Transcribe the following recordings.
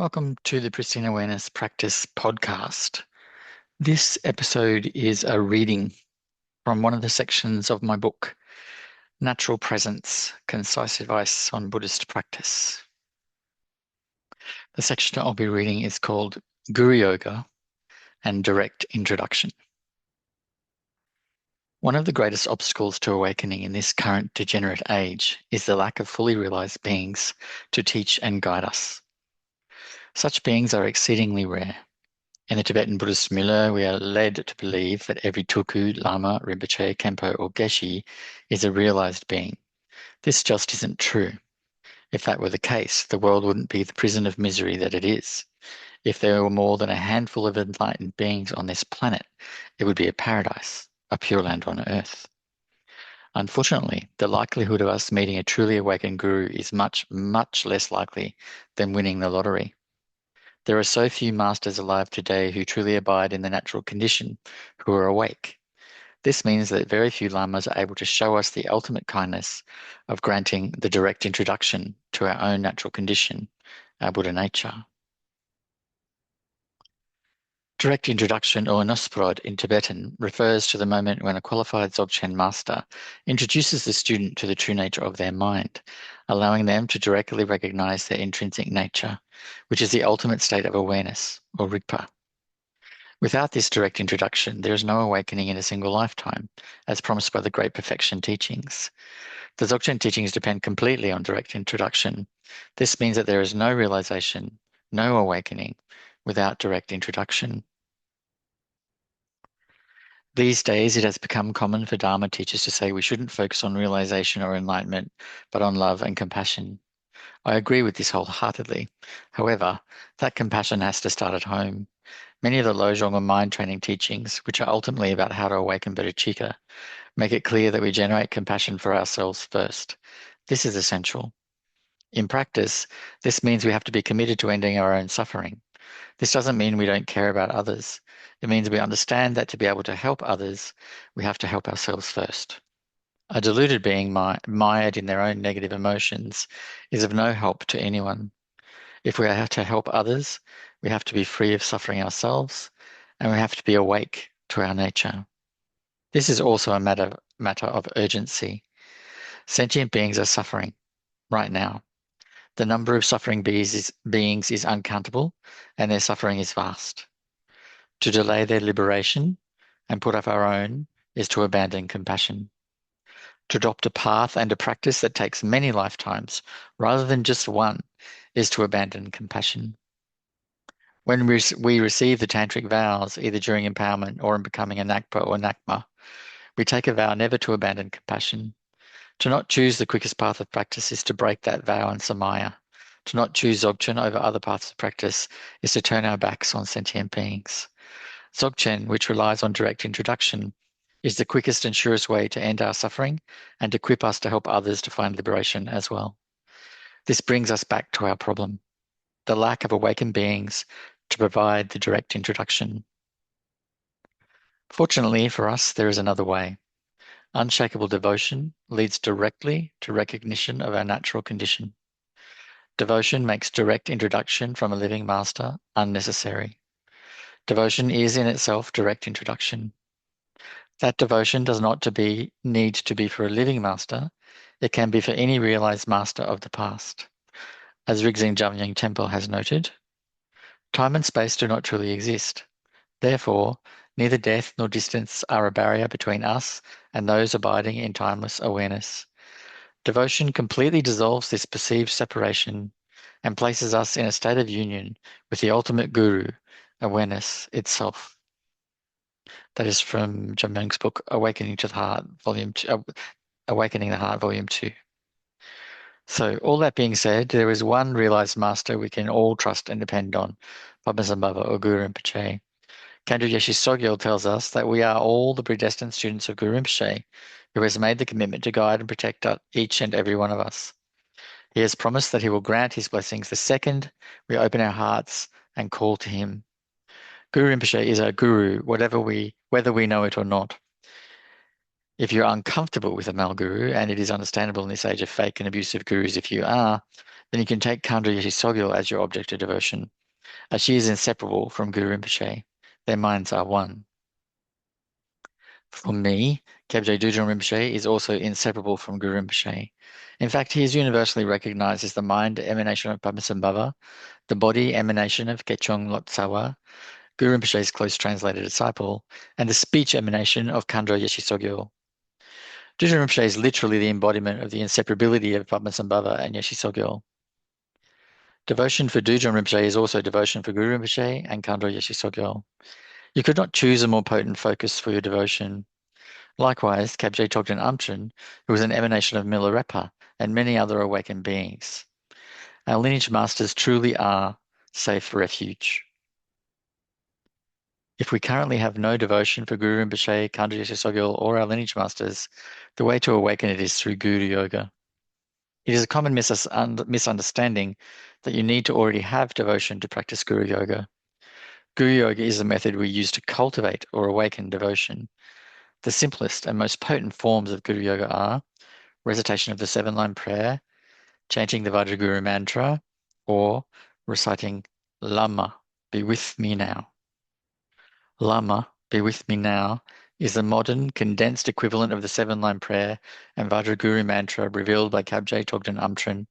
Welcome to the Pristine Awareness Practice podcast. This episode is a reading from one of the sections of my book, Natural Presence, Concise Advice on Buddhist Practice. The section I'll be reading is called Guru Yoga and Direct Introduction. One of the greatest obstacles to awakening in this current degenerate age is the lack of fully realized beings to teach and guide us. Such beings are exceedingly rare. In the Tibetan Buddhist milieu, we are led to believe that every tulku, lama, rinpoche, khenpo, or geshe is a realized being. This just isn't true. If that were the case, the world wouldn't be the prison of misery that it is. If there were more than a handful of enlightened beings on this planet, it would be a paradise, a pure land on earth. Unfortunately, the likelihood of us meeting a truly awakened guru is much, much less likely than winning the lottery. There are so few masters alive today who truly abide in the natural condition, who are awake. This means that very few lamas are able to show us the ultimate kindness of granting the direct introduction to our own natural condition, our Buddha nature. Direct introduction, or nosprod in Tibetan, refers to the moment when a qualified Dzogchen master introduces the student to the true nature of their mind, allowing them to directly recognize their intrinsic nature, which is the ultimate state of awareness, or rigpa. Without this direct introduction, there is no awakening in a single lifetime, as promised by the Great Perfection teachings. The Dzogchen teachings depend completely on direct introduction. This means that there is no realization, no awakening, without direct introduction. These days, it has become common for Dharma teachers to say we shouldn't focus on realization or enlightenment, but on love and compassion. I agree with this wholeheartedly. However, that compassion has to start at home. Many of the Lojong or mind training teachings, which are ultimately about how to awaken bodhicitta, make it clear that we generate compassion for ourselves first. This is essential. In practice, this means we have to be committed to ending our own suffering. This doesn't mean we don't care about others. It means we understand that to be able to help others, we have to help ourselves first. A deluded being mired in their own negative emotions is of no help to anyone. If we are to help others, we have to be free of suffering ourselves, and we have to be awake to our nature. This is also a matter of urgency. Sentient beings are suffering right now. The number of suffering beings is uncountable, and their suffering is vast. To delay their liberation and put up our own is to abandon compassion. To adopt a path and a practice that takes many lifetimes rather than just one is to abandon compassion. When we receive the tantric vows, either during empowerment or in becoming a nakpa or nakma, we take a vow never to abandon compassion. To not choose the quickest path of practice is to break that vow in samaya. To not choose Dzogchen over other paths of practice is to turn our backs on sentient beings. Dzogchen, which relies on direct introduction, is the quickest and surest way to end our suffering and equip us to help others to find liberation as well. This brings us back to our problem, the lack of awakened beings to provide the direct introduction. Fortunately for us, there is another way. Unshakable devotion leads directly to recognition of our natural condition. Devotion makes direct introduction from a living master unnecessary. Devotion is in itself direct introduction. That devotion does not need to be for a living master. It can be for any realized master of the past. As Rigzin Jamyang Temple has noted, time and space do not truly exist. Therefore, neither death nor distance are a barrier between us and those abiding in timeless awareness. Devotion completely dissolves this perceived separation and places us in a state of union with the ultimate guru, awareness itself. That is from Jamyang's book, Awakening to the Heart, Volume 2, Awakening the Heart, Volume 2. So all that being said, there is one realized master we can all trust and depend on, Padmasambhava or Guru Rinpoche. Kandro Geshe Sogyal tells us that we are all the predestined students of Guru Rinpoche, who has made the commitment to guide and protect each and every one of us. He has promised that he will grant his blessings the second we open our hearts and call to him. Guru Rinpoche is our guru, whether we know it or not. If you're uncomfortable with a malguru, and it is understandable in this age of fake and abusive gurus if you are, then you can take Khandro Yeti Sogyal as your object of devotion, as she is inseparable from Guru Rinpoche. Their minds are one. For me, Kebje Dudjom Rinpoche is also inseparable from Guru Rinpoche. In fact, he is universally recognized as the mind emanation of Padmasambhava, the body emanation of Kechong Lotsawa, Guru Rinpoche's close translated disciple, and the speech emanation of Khandro Yeshe Sogyal. Dudjom Rinpoche is literally the embodiment of the inseparability of Padmasambhava and Yeshe Sogyal. Devotion for Dudjom Rinpoche is also devotion for Guru Rinpoche and Khandro Yeshe Sogyal. You could not choose a more potent focus for your devotion. Likewise, Kabje Togden Amchen, who was an emanation of Milarepa and many other awakened beings. Our lineage masters truly are safe refuge. If we currently have no devotion for Guru Rinpoche, Khandro Yeshe Sogyal, or our lineage masters, the way to awaken it is through Guru Yoga. It is a common misunderstanding that you need to already have devotion to practice Guru Yoga. Guru Yoga is the method we use to cultivate or awaken devotion. The simplest and most potent forms of Guru Yoga are recitation of the 7-line prayer, chanting the Vajraguru mantra, or reciting Lama, be with me now. Lama, be with me now, is the modern, condensed equivalent of the 7-line prayer and Vajraguru mantra revealed by Kabje Togden Amtrin.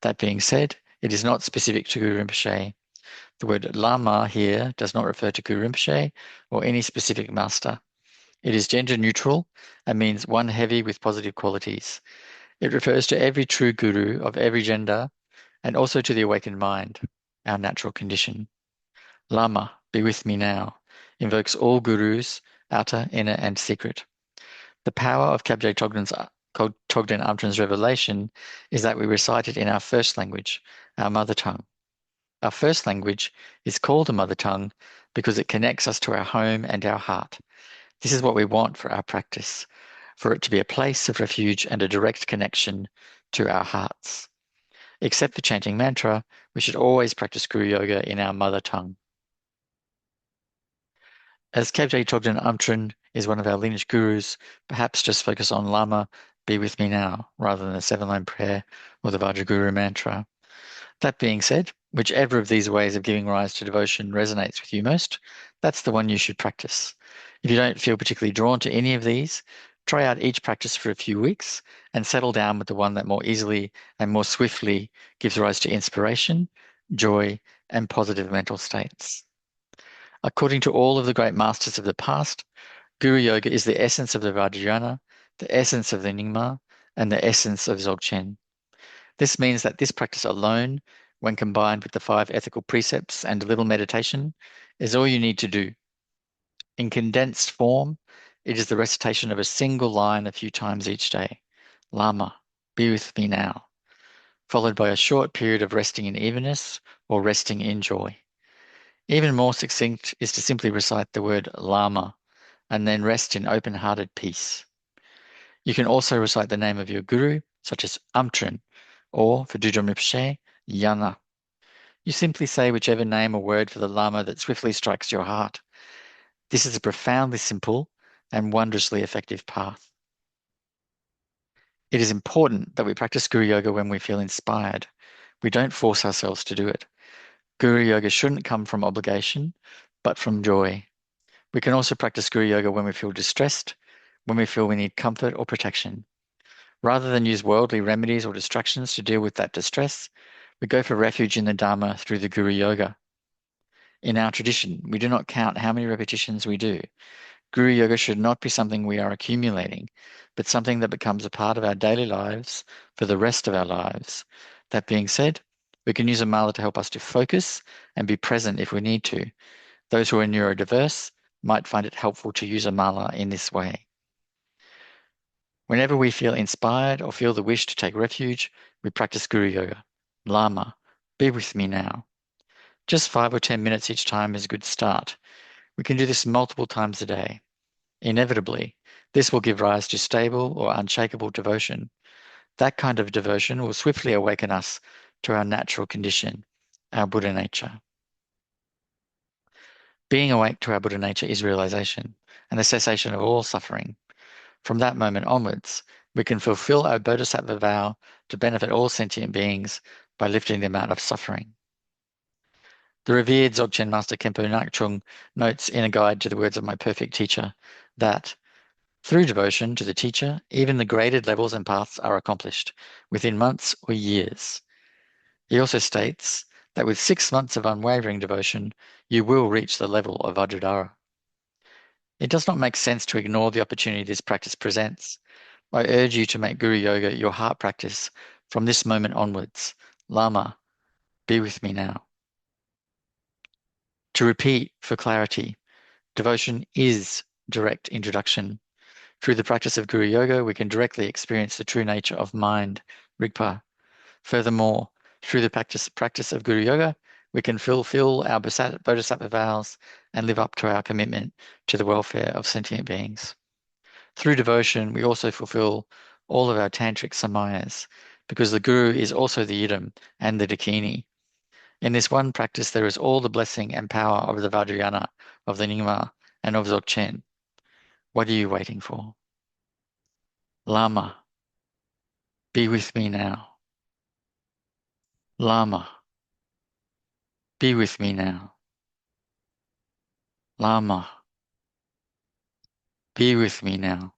That being said, it is not specific to Guru Rinpoche. The word Lama here does not refer to Guru Rinpoche or any specific master. It is gender neutral and means one heavy with positive qualities. It refers to every true guru of every gender and also to the awakened mind, our natural condition. Lama, be with me now, invokes all gurus, outer, inner, and secret. The power of Kabje Togden Amtrin's revelation is that we recite it in our first language, our mother tongue. Our first language is called a mother tongue because it connects us to our home and our heart. This is what we want for our practice, for it to be a place of refuge and a direct connection to our hearts. Except for chanting mantra, we should always practice Guru Yoga in our mother tongue. As Kabje Togden Amtrin is one of our lineage gurus, perhaps just focus on Lama, be with me now, rather than the 7-line prayer or the Vajraguru mantra. That being said, whichever of these ways of giving rise to devotion resonates with you most, that's the one you should practice. If you don't feel particularly drawn to any of these, try out each practice for a few weeks and settle down with the one that more easily and more swiftly gives rise to inspiration, joy, and positive mental states. According to all of the great masters of the past, Guru Yoga is the essence of the Vajrayana, the essence of the Nyingma, and the essence of Dzogchen. This means that this practice alone, when combined with the 5 ethical precepts and a little meditation, is all you need to do. In condensed form, it is the recitation of a single line a few times each day. Lama, be with me now, followed by a short period of resting in evenness or resting in joy. Even more succinct is to simply recite the word Lama and then rest in open-hearted peace. You can also recite the name of your guru, such as Amtrin, or for Dudjom Rinpoche, Yana. You simply say whichever name or word for the Lama that swiftly strikes your heart. This is a profoundly simple and wondrously effective path. It is important that we practice Guru Yoga when we feel inspired. We don't force ourselves to do it. Guru Yoga shouldn't come from obligation, but from joy. We can also practice Guru Yoga when we feel distressed, when we feel we need comfort or protection. Rather than use worldly remedies or distractions to deal with that distress, we go for refuge in the Dharma through the Guru Yoga. In our tradition, we do not count how many repetitions we do. Guru Yoga should not be something we are accumulating, but something that becomes a part of our daily lives for the rest of our lives. That being said, we can use a mala to help us to focus and be present if we need to. Those who are neurodiverse might find it helpful to use a mala in this way. Whenever we feel inspired or feel the wish to take refuge, we practice Guru Yoga. Lama, be with me now. Just 5 or 10 minutes each time is a good start. We can do this multiple times a day. Inevitably, this will give rise to stable or unshakable devotion. That kind of devotion will swiftly awaken us to our natural condition, our Buddha nature. Being awake to our Buddha nature is realization and the cessation of all suffering. From that moment onwards, we can fulfill our bodhisattva vow to benefit all sentient beings by lifting them out of suffering. The revered Dzogchen Master Khenpo Nakchung notes in a guide to the words of my perfect teacher that through devotion to the teacher, even the graded levels and paths are accomplished within months or years. He also states that with 6 months of unwavering devotion, you will reach the level of Vajradhara. It does not make sense to ignore the opportunity this practice presents. I urge you to make Guru Yoga your heart practice from this moment onwards. Lama, be with me now. To repeat for clarity, devotion is direct introduction. Through the practice of Guru Yoga, we can directly experience the true nature of mind, Rigpa. Furthermore, through the practice of Guru Yoga, we can fulfill our bodhisattva vows and live up to our commitment to the welfare of sentient beings. Through devotion, we also fulfill all of our tantric samayas, because the Guru is also the Yidam and the Dakini. In this one practice, there is all the blessing and power of the Vajrayana, of the Nyingma, and of Dzogchen. What are you waiting for? Lama, be with me now. Lama, be with me now. Lama, be with me now.